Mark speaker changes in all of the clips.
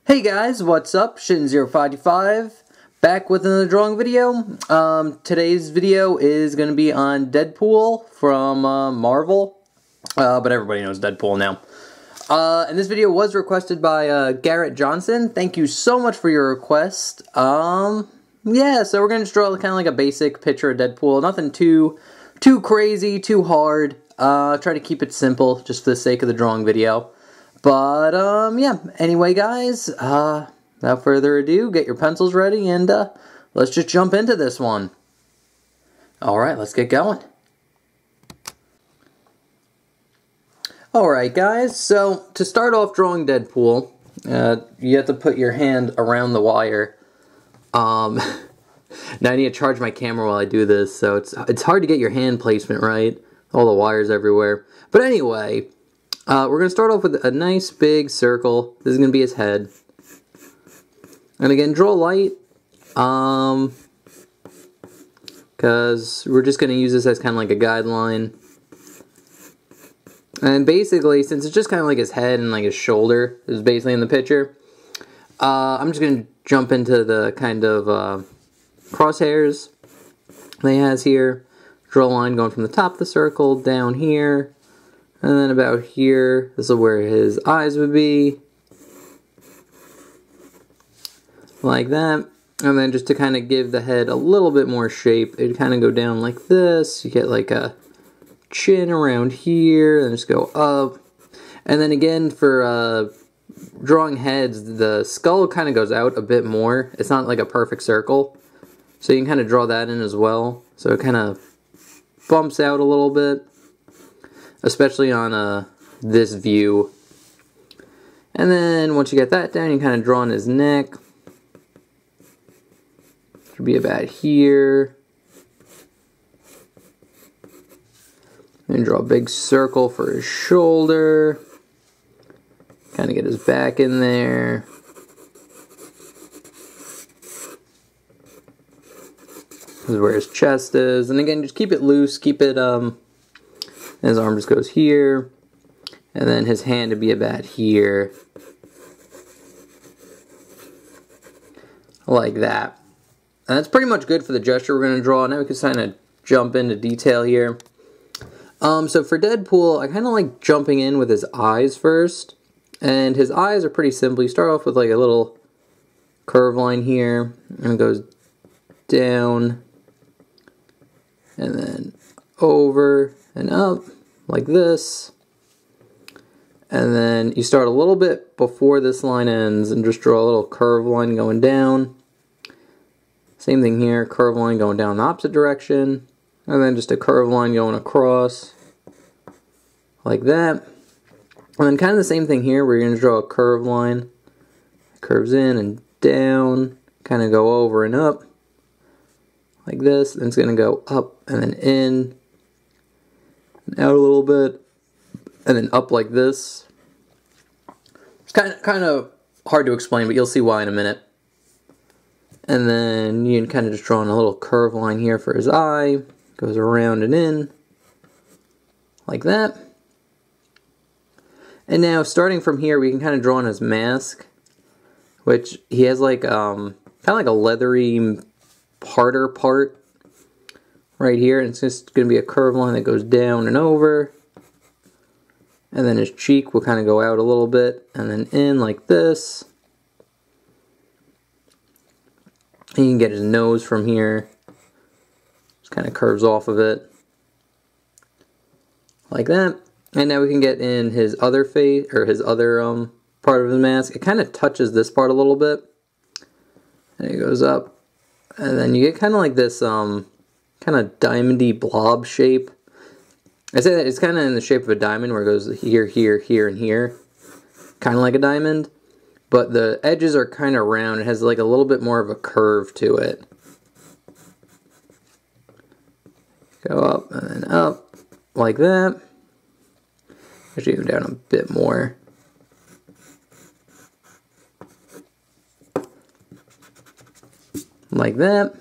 Speaker 1: Hey guys, what's up? Shin0525 back with another drawing video. Today's video is going to be on Deadpool from Marvel, but everybody knows Deadpool now. And this video was requested by Garrett Johnson. Thank you so much for your request. Yeah, so we're going to just draw kind of like a basic picture of Deadpool. Nothing too crazy, too hard. Try to keep it simple just for the sake of the drawing video. But, yeah, anyway, guys, without further ado, get your pencils ready, and, let's just jump into this one. Alright, let's get going. Alright, guys, so, to start off drawing Deadpool, you have to put your hand around the wire. Now I need to charge my camera while I do this, so it's hard to get your hand placement right. All the wires everywhere. But anyway, we're going to start off with a nice big circle. This is going to be his head. And again, draw light. Because we're just going to use this as kind of like a guideline. And basically, since it's just kind of like his head and like his shoulder is basically in the picture, I'm just going to jump into the kind of crosshairs that he has here. Draw a line going from the top of the circle down here. And then about here, this is where his eyes would be. Like that. And then just to kind of give the head a little bit more shape, it'd kind of go down like this. You get like a chin around here, and just go up. And then again, for drawing heads, the skull kind of goes out a bit more. It's not like a perfect circle. So you can kind of draw that in as well. So it kind of bumps out a little bit. Especially on this view. And then once you get that down, you kind of draw on his neck. Should be about here. And draw a big circle for his shoulder. Kind of get his back in there. This is where his chest is. And again, just keep it loose. Keep it, his arm just goes here, and then his hand would be about here, like that. And that's pretty much good for the gesture we're going to draw. Now we can kind of jump into detail here. So for Deadpool, I kind of like jumping in with his eyes first, and his eyes are pretty simple. You start off with like a little curve line here, and it goes down, and then over and up like this, and then you start a little bit before this line ends and just draw a little curve line going down. Same thing here, curve line going down the opposite direction, and then just a curve line going across like that. And then kind of the same thing here, where you're going to draw a curve line, curves in and down, kind of go over and up like this, and it's going to go up and then in, out a little bit, and then up like this. It's kind of hard to explain, but you'll see why in a minute. And then you can kind of just draw in a little curve line here for his eye. Goes around and in, like that. And now, starting from here, we can kind of draw on his mask, which he has like kind of like a leathery, harder part right here, and it's just going to be a curved line that goes down and over, and then his cheek will kind of go out a little bit, and then in like this, and you can get his nose from here, just kind of curves off of it, like that. And now we can get in his other face, or his other part of his mask. It kind of touches this part a little bit, and it goes up, and then you get kind of like this kind of diamondy blob shape. I say that it's kind of in the shape of a diamond, where it goes here, here, here, and here. Kind of like a diamond. But the edges are kind of round. It has like a little bit more of a curve to it. Go up and then up, like that. Actually go down a bit more. Like that.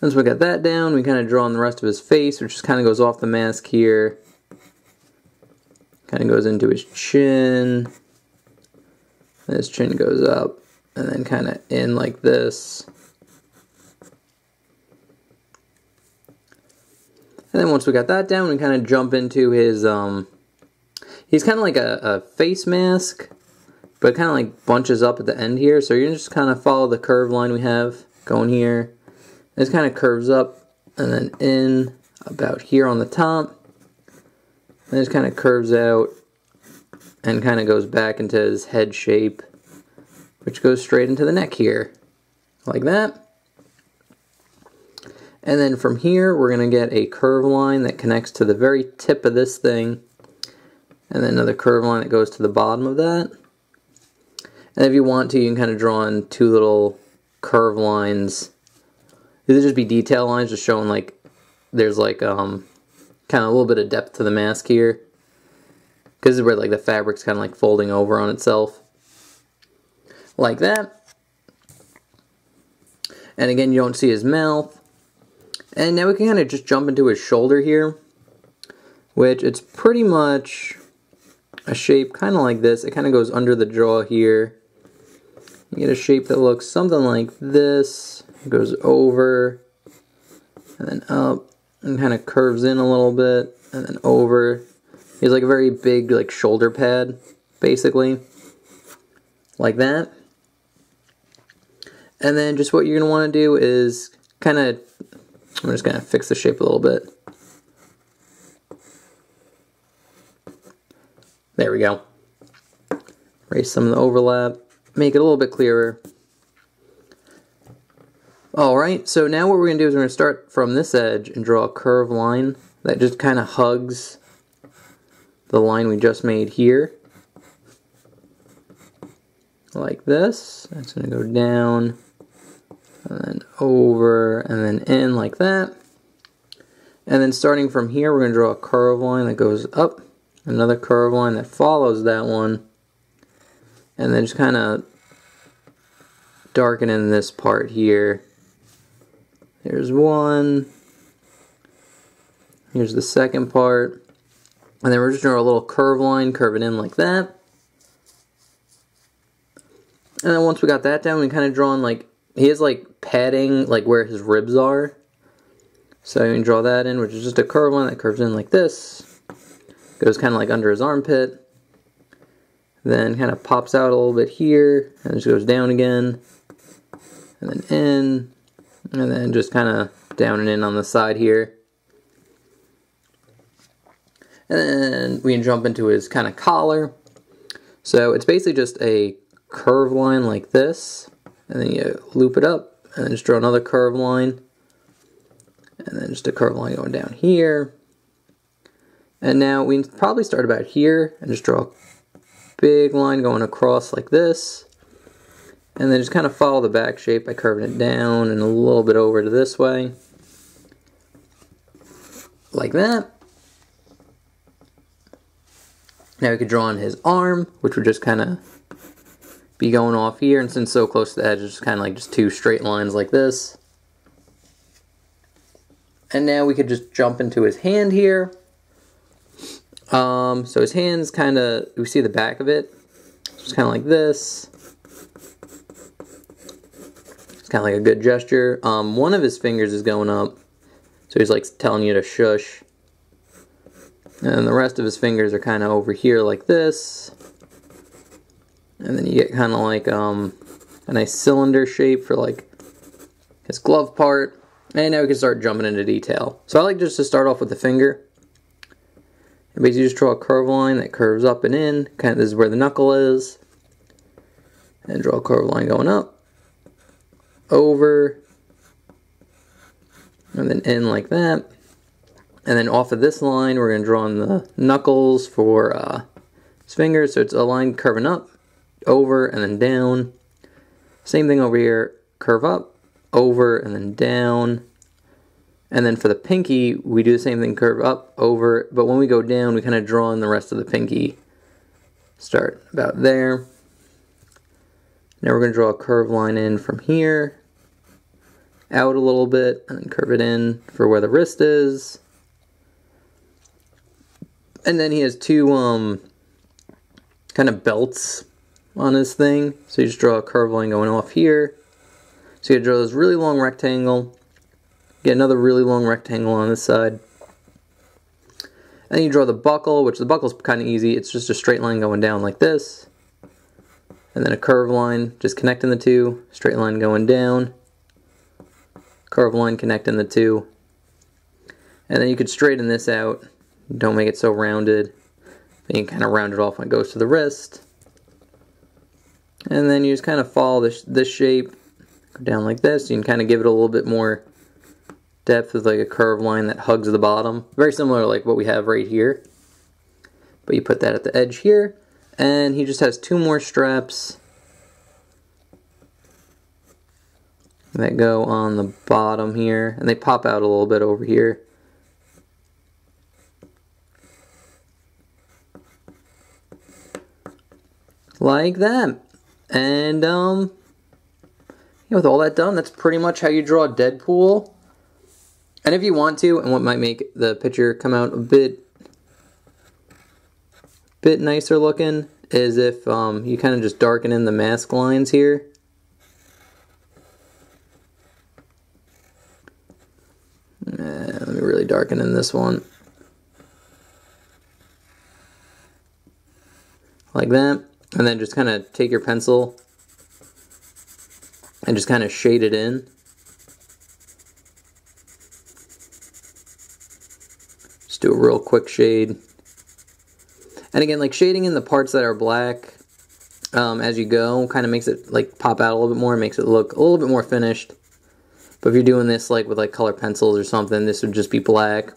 Speaker 1: Once we got that down, we kind of draw on the rest of his face, which just kind of goes off the mask here. Kind of goes into his chin. And his chin goes up, and then kind of in like this. And then once we got that down, we kind of jump into his, he's kind of like a face mask, but it kind of like bunches up at the end here. So you're going to just kind of follow the curve line we have going here. And it kind of curves up and then in about here on the top. And it just kind of curves out and kind of goes back into his head shape, which goes straight into the neck here, like that. And then from here, we're going to get a curve line that connects to the very tip of this thing, and then another curve line that goes to the bottom of that. And if you want to, you can kind of draw in two little curve lines. These would just be detail lines, just showing like there's like kind of a little bit of depth to the mask here, because this is where like the fabric's kind of like folding over on itself, like that. And again, you don't see his mouth. And now we can kind of just jump into his shoulder here, which it's pretty much a shape kind of like this. It kind of goes under the jaw here. You get a shape that looks something like this. It goes over and then up and kind of curves in a little bit and then over. He's like a very big like shoulder pad, basically, like that. And then just what you're going to want to do is kind of, I'm just going to fix the shape a little bit. There we go. Erase some of the overlap. Make it a little bit clearer. Alright, so now what we're going to do is we're going to start from this edge and draw a curved line that just kind of hugs the line we just made here. Like this. That's going to go down, and then over, and then in like that. And then starting from here, we're going to draw a curved line that goes up, another curved line that follows that one, and then just kind of darken in this part here. Here's one, here's the second part, and then we're just going to draw a little curved line, curve it in like that. And then once we got that down, we kind of draw in like, he has like padding like where his ribs are. So you can draw that in, which is just a curved line that curves in like this. Goes kind of like under his armpit. Then kind of pops out a little bit here, and just goes down again. And then in, and then just kind of down and in on the side here. And then we can jump into his kind of collar. So it's basically just a curved line like this. And then you loop it up, and then just draw another curved line. And then just a curved line going down here. And now we can probably start about here, and just draw a big line going across like this. And then just kind of follow the back shape by curving it down and a little bit over to this way. Like that. Now we could draw on his arm, which would just kind of be going off here, and since it's so close to the edge, it's just kind of like just two straight lines like this. And now we could just jump into his hand here. So his hand's kind of, we see the back of it. It's kind of like this. It's kind of like a good gesture. One of his fingers is going up, so he's like telling you to shush. And the rest of his fingers are kind of over here like this. And then you get kind of like a nice cylinder shape for like his glove part. And now we can start jumping into detail. So I like just to start off with the finger. And basically just draw a curved line that curves up and in. Kind of this is where the knuckle is. And draw a curved line going up, over, and then in like that. And then off of this line, we're going to draw on the knuckles for his fingers. So it's a line curving up, over, and then down. Same thing over here, curve up, over, and then down. And then for the pinky, we do the same thing, curve up, over, but when we go down, we kind of draw in the rest of the pinky. Start about there. Now we're going to draw a curved line in from here, out a little bit, and then curve it in for where the wrist is. And then he has two kind of belts on this thing. So you just draw a curved line going off here. So you draw this really long rectangle. Get another really long rectangle on this side. And you draw the buckle, which the buckle's kind of easy. It's just a straight line going down like this. And then a curved line, just connecting the two. Straight line going down. Curved line connecting the two. And then you could straighten this out. Don't make it so rounded. Then you kind of round it off when it goes to the wrist. And then you just kind of follow this shape. Go down like this. You can kind of give it a little bit more depth with like a curved line that hugs the bottom. Very similar to like what we have right here. But you put that at the edge here. And he just has 2 more straps that go on the bottom here. And they pop out a little bit over here. Like that. And with all that done, that's pretty much how you draw Deadpool. And if you want to, and what might make the picture come out a bit nicer looking, is if you kind of just darken in the mask lines here. Let me really darken in this one. Like that. And then just kind of take your pencil and just kind of shade it in. Just do a real quick shade. And again, like shading in the parts that are black as you go kind of makes it like pop out a little bit more, makes it look a little bit more finished. But if you're doing this like with like color pencils or something, this would just be black.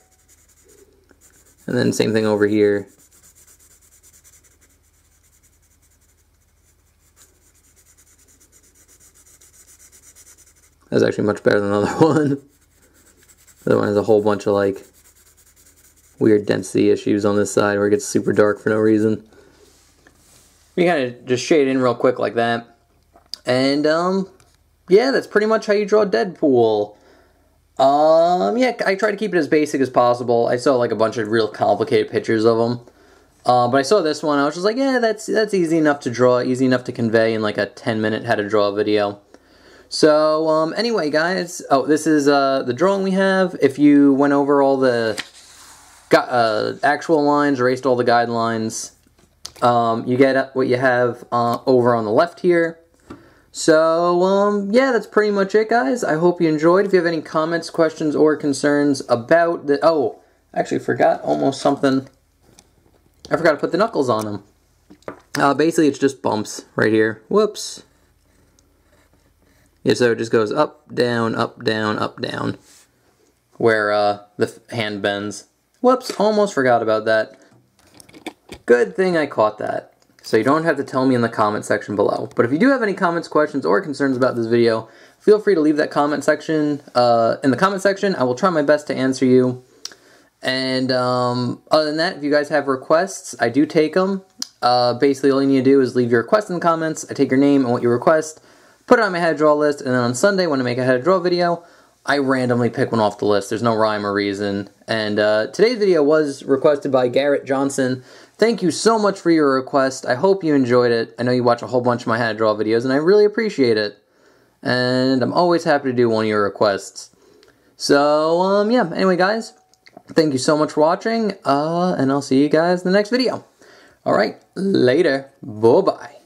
Speaker 1: And then same thing over here. That's actually much better than the other one. The other one has a whole bunch of like weird density issues on this side where it gets super dark for no reason. You kind of just shade in real quick like that. And yeah, that's pretty much how you draw Deadpool. Yeah, I try to keep it as basic as possible. I saw like a bunch of real complicated pictures of them. But I saw this one, I was just like, yeah, that's easy enough to draw, easy enough to convey in like a 10-minute how to draw video. So, anyway, guys, this is the drawing we have. If you went over all the actual lines, erased all the guidelines, you get what you have over on the left here. So, yeah, that's pretty much it, guys. I hope you enjoyed. If you have any comments, questions, or concerns about the... Oh, I actually forgot almost something. I forgot to put the knuckles on them. Basically, it's just bumps right here. Whoops. Yeah, so it just goes up, down, up, down, up, down. Where the hand bends. Whoops, almost forgot about that. Good thing I caught that. So you don't have to tell me in the comment section below. But if you do have any comments, questions, or concerns about this video, feel free to leave that comment section in the comment section. I will try my best to answer you. And other than that, if you guys have requests, I do take them. Basically, all you need to do is leave your request in the comments. I take your name and what you request, put it on my how to draw list, and then on Sunday when I make a how to draw video, I randomly pick one off the list. There's no rhyme or reason. And today's video was requested by Garrett Johnson. Thank you so much for your request. I hope you enjoyed it. I know you watch a whole bunch of my how to draw videos, and I really appreciate it. And I'm always happy to do one of your requests. So, yeah, anyway, guys, thank you so much for watching, and I'll see you guys in the next video. Alright, later. Bye-bye.